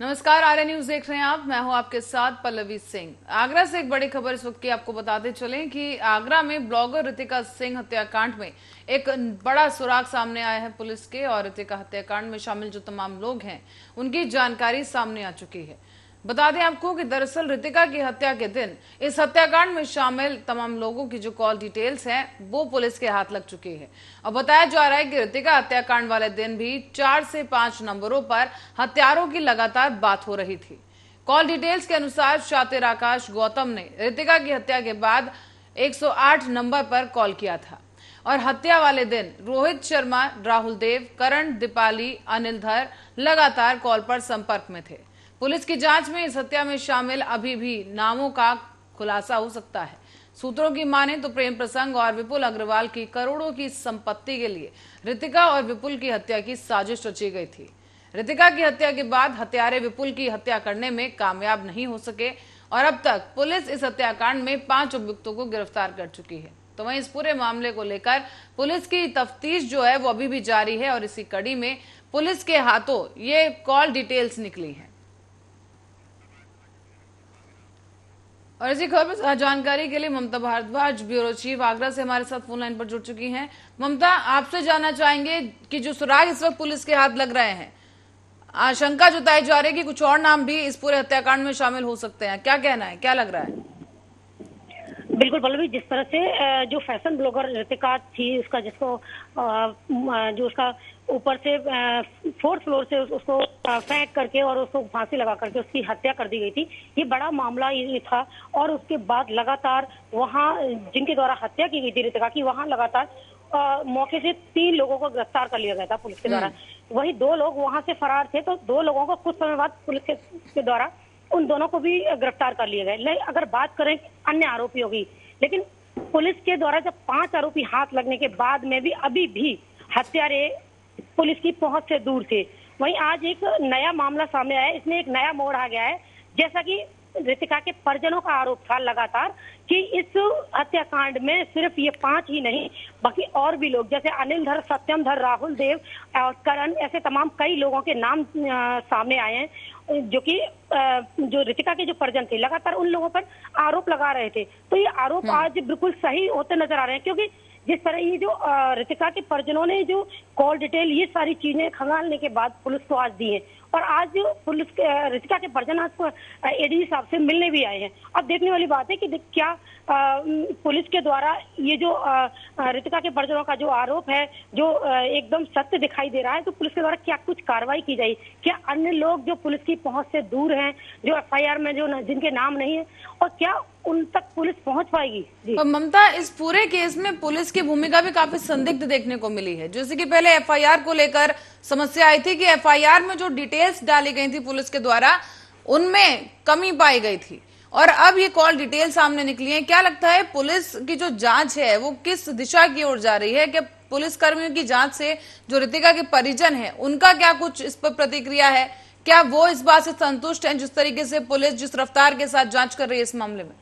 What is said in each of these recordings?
नमस्कार, आर्य न्यूज देख रहे हैं आप। मैं हूं आपके साथ पल्लवी सिंह। आगरा से एक बड़ी खबर इस वक्त की आपको बताते चलें कि आगरा में ब्लॉगर रितिका सिंह हत्याकांड में एक बड़ा सुराग सामने आया है पुलिस के, और रितिका हत्याकांड में शामिल जो तमाम लोग हैं उनकी जानकारी सामने आ चुकी है। बता दें आपको कि दरअसल रितिका की हत्या के दिन इस हत्याकांड में शामिल तमाम लोगों की जो कॉल डिटेल्स हैं वो पुलिस के हाथ लग चुकी है। और बताया जा रहा है कि रितिका हत्याकांड वाले दिन भी 4 से 5 नंबरों पर हत्यारों की लगातार बात हो रही थी। कॉल डिटेल्स के अनुसार शातिर आकाश गौतम ने रितिका की हत्या के बाद 108 नंबर पर कॉल किया था, और हत्या वाले दिन रोहित शर्मा, राहुल देव, करण, दीपाली, अनिल धर लगातार कॉल पर संपर्क में थे। पुलिस की जांच में इस हत्या में शामिल अभी भी नामों का खुलासा हो सकता है। सूत्रों की माने तो प्रेम प्रसंग और विपुल अग्रवाल की करोड़ों की संपत्ति के लिए रितिका और विपुल की हत्या की साजिश रची गई थी। रितिका की हत्या के बाद हत्यारे विपुल की हत्या करने में कामयाब नहीं हो सके, और अब तक पुलिस इस हत्याकांड में 5 अभियुक्तों को गिरफ्तार कर चुकी है। तो वहीं इस पूरे मामले को लेकर पुलिस की तफ्तीश जो है वो अभी भी जारी है, और इसी कड़ी में पुलिस के हाथों ये कॉल डिटेल्स निकली है। और इसी खबर पर जानकारी के लिए ममता भारद्वाज, ब्यूरो चीफ आगरा से हमारे साथ फोन लाइन पर जुड़ चुकी हैं। ममता, आपसे जानना चाहेंगे कि जो सुराग इस वक्त पुलिस के हाथ लग रहे हैं, आशंका जताई जा रही है कि कुछ और नाम भी इस पूरे हत्याकांड में शामिल हो सकते हैं। क्या कहना है, क्या लग रहा है? बिल्कुल पल्लवी, जिस तरह से जो फैशन ब्लॉगर रितिका थी, उसका जिसको जो उसका ऊपर से 4th फ्लोर से उसको फेंक करके और उसको फांसी लगा करके उसकी हत्या कर दी गई थी, ये बड़ा मामला ये था। और उसके बाद लगातार वहां जिनके द्वारा हत्या की गई थी रितिका की, वहां लगातार मौके से 3 लोगों को गिरफ्तार कर लिया गया था पुलिस के द्वारा। वही 2 लोग वहां से फरार थे, तो 2 लोगों को कुछ समय बाद पुलिस के द्वारा उन दोनों को भी गिरफ्तार कर लिए गए। अगर बात करें अन्य आरोपियों की, लेकिन पुलिस के द्वारा जब 5 आरोपी हाथ लगने के बाद में भी अभी भी हत्यारे पुलिस की पहुंच से दूर थे। वहीं आज एक नया मामला सामने आया है, इसमें एक नया मोड़ आ गया है। जैसा कि रितिका के परिजनों का आरोप था लगातार कि इस हत्याकांड में सिर्फ ये 5 ही नहीं, बाकी और भी लोग जैसे अनिल धर, सत्यम धर, राहुल देव और करण, ऐसे तमाम कई लोगों के नाम सामने आए हैं, जो कि जो रितिका के जो परिजन थे लगातार उन लोगों पर आरोप लगा रहे थे। तो ये आरोप आज बिल्कुल सही होते नजर आ रहे हैं, क्योंकि जिस तरह ये जो रितिका के परिजनों ने जो कॉल डिटेल, ये सारी चीजें खंगालने के बाद पुलिस को आज दी है, और आज पुलिस के रितिका के परिजन आज एडीजी साहब से मिलने भी आए हैं। अब देखने वाली बात है कि क्या पुलिस के द्वारा ये जो रितिका के परिजनों का जो आरोप है, जो एकदम सत्य दिखाई दे रहा है, तो पुलिस के द्वारा क्या कुछ कार्रवाई की जाए? क्या अन्य लोग जो पुलिस की पहुंच से दूर हैं, जो एफआईआर में जो जिनके नाम नहीं है, और क्या उन तक पुलिस पहुंच पाएगी? और ममता, इस पूरे केस में पुलिस की भूमिका भी काफी संदिग्ध देखने को मिली है। जैसे कि पहले एफआईआर को लेकर समस्या आई थी कि एफआईआर में जो डिटेल्स डाली गई थी पुलिस के द्वारा, उनमें कमी पाई गई थी, और अब ये कॉल डिटेल सामने निकली है। क्या लगता है पुलिस की जो जांच है वो किस दिशा की ओर जा रही है? क्या पुलिस कर्मियों की जांच से जो रितिका के परिजन है उनका क्या कुछ इस पर प्रतिक्रिया है? क्या वो इस बात से संतुष्ट हैं जिस तरीके से पुलिस जिस रफ्तार के साथ जांच कर रही है इस मामले में?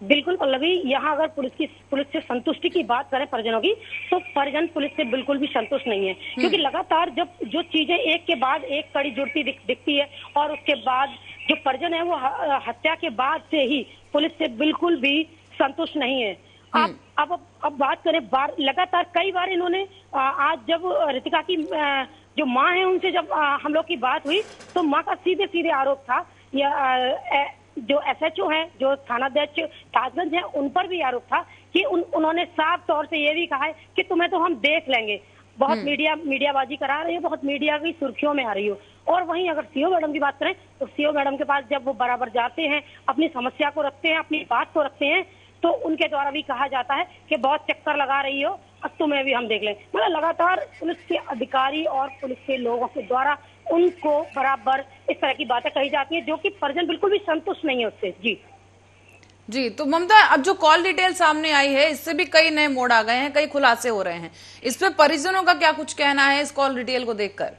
बिल्कुल पल्लवी, यहाँ अगर पुलिस से संतुष्टि की बात करें परिजनों की, तो परिजन पुलिस से बिल्कुल भी संतुष्ट नहीं है, क्योंकि लगातार जब जो चीजें एक के बाद एक कड़ी जुड़ती दिखती है, और उसके बाद जो परिजन है वो हत्या के बाद से ही पुलिस से बिल्कुल भी संतुष्ट नहीं है। अब बात करें, लगातार कई बार इन्होंने आज जब रितिका की जो माँ है उनसे जब हम लोग की बात हुई, तो माँ का सीधे सीधे आरोप था, या जो एसएचओ है, जो थानाध्यक्ष ताजगंज है, उन पर भी आरोप था कि उन्होंने साफ तौर से ये भी कहा है कि तुम्हें तो हम देख लेंगे। बहुत मीडियाबाजी करा रही है, बहुत मीडिया की सुर्खियों में आ रही हो। और वहीं अगर सीओ मैडम की बात करें, तो सीओ मैडम के पास जब वो बराबर जाते हैं, अपनी समस्या को रखते हैं, अपनी बात को रखते हैं, तो उनके द्वारा भी कहा जाता है कि बहुत चक्कर लगा रही हो, अब तुम्हें भी हम देख लें। मतलब लगातार पुलिस के अधिकारी और पुलिस के लोगों के द्वारा उनको बराबर इस तरह की बातें कही जाती है, जो कि परिजन बिल्कुल भी संतुष्ट नहीं है उससे। जी, तो ममता, अब जो कॉल डिटेल सामने आई है इससे भी कई नए मोड़ आ गए हैं, कई खुलासे हो रहे हैं। इस पे परिजनों का क्या कुछ कहना है इस कॉल डिटेल को देखकर?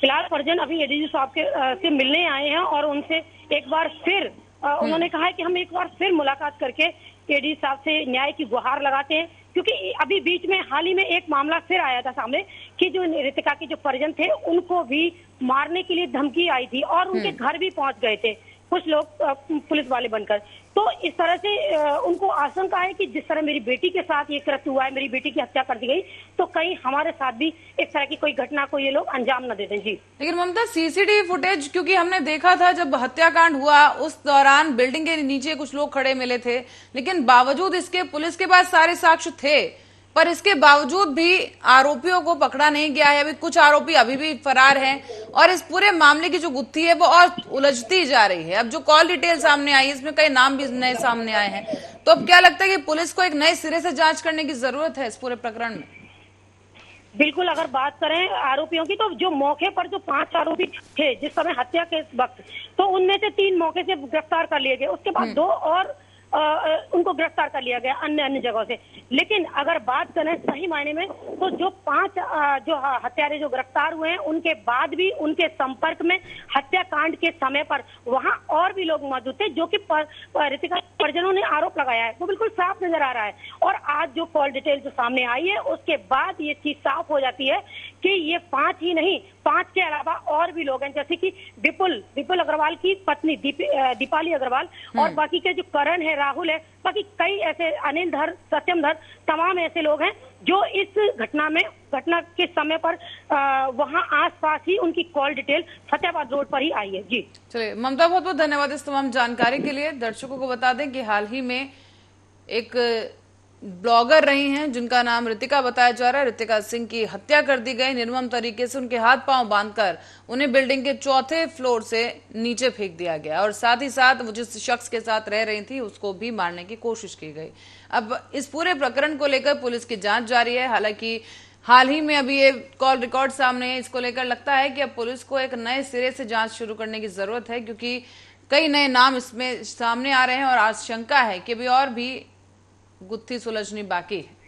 फिलहाल परिजन अभी एडीजी साहब से मिलने आए हैं, और उनसे एक बार फिर उन्होंने कहा है कि हम एक बार फिर मुलाकात करके एडीजी साहब से न्याय की गुहार लगाते हैं, क्योंकि अभी बीच में हाल ही में एक मामला फिर आया था सामने कि जो रितिका के जो परिजन थे उनको भी मारने के लिए धमकी आई थी और उनके घर भी पहुंच गए थे कुछ लोग पुलिस वाले बनकर। तो इस तरह से उनको आशंका है कि जिस तरह मेरी बेटी के साथ ये कृत्य हुआ है, मेरी बेटी की हत्या कर दी गई, तो कहीं हमारे साथ भी इस तरह की कोई घटना को ये लोग अंजाम न दे दें। जी लेकिन ममता, सीसीटीवी फुटेज, क्योंकि हमने देखा था जब हत्याकांड हुआ उस दौरान बिल्डिंग के नीचे कुछ लोग खड़े मिले थे, लेकिन बावजूद इसके पुलिस के पास सारे साक्ष्य थे, पर इसके बावजूद भी आरोपियों को पकड़ा नहीं गया है। अभी कुछ आरोपी अभी भी फरार हैं और इस पूरे मामले की जो गुत्थी है वो और उलझती जा रही है। अब जो कॉल डिटेल सामने आई, इसमें कई नाम भी नए सामने आए हैं, तो अब क्या लगता है कि पुलिस को एक नए सिरे से जांच करने की जरूरत है इस पूरे प्रकरण में? बिल्कुल, अगर बात करें आरोपियों की, तो जो मौके पर जो 5 आरोपी थे जिस समय हत्या के वक्त, तो उनमें से 3 मौके से गिरफ्तार कर लिए गए। उसके बाद 2 और उनको गिरफ्तार कर लिया गया अन्य जगहों से। लेकिन अगर बात करें सही मायने में, तो जो 5 जो हत्यारे जो गिरफ्तार हुए हैं, उनके बाद भी उनके संपर्क में हत्याकांड के समय पर वहां और भी लोग मौजूद थे, जो कि रितिका परिजनों ने आरोप लगाया है, वो बिल्कुल साफ नजर आ रहा है। और आज जो कॉल डिटेल जो सामने आई है, उसके बाद ये चीज साफ हो जाती है कि ये 5 ही नहीं, 5 के अलावा और भी लोग हैं, जैसे कि विपुल अग्रवाल की पत्नी दीपाली अग्रवाल, और बाकी के जो करण है, राहुल है, बाकी कई ऐसे अनिल धर, सत्यम धर, तमाम ऐसे लोग हैं जो इस घटना के समय पर वहां आसपास ही उनकी कॉल डिटेल फतेहाबाद रोड पर ही आई है। जी चलिए ममता, बहुत बहुत धन्यवाद इस तमाम जानकारी के लिए। दर्शकों को बता दें कि हाल ही में एक ब्लॉगर रही हैं जिनका नाम रितिका बताया जा रहा है। रितिका सिंह की हत्या कर दी गई, निर्मम तरीके से उनके हाथ पांव बांधकर उन्हें बिल्डिंग के 4थे फ्लोर से नीचे फेंक दिया गया और साथ ही साथ वो जिस शख्स के साथ रह रही थी उसको भी मारने की कोशिश की गई। अब इस पूरे प्रकरण को लेकर पुलिस की जांच जारी है। हालांकि हाल ही में अभी ये कॉल रिकॉर्ड सामने है, इसको लेकर लगता है कि अब पुलिस को एक नए सिरे से जांच शुरू करने की जरूरत है, क्योंकि कई नए नाम इसमें सामने आ रहे हैं और आशंका है कि अभी और भी गुत्थी सुलझनी बाकी है।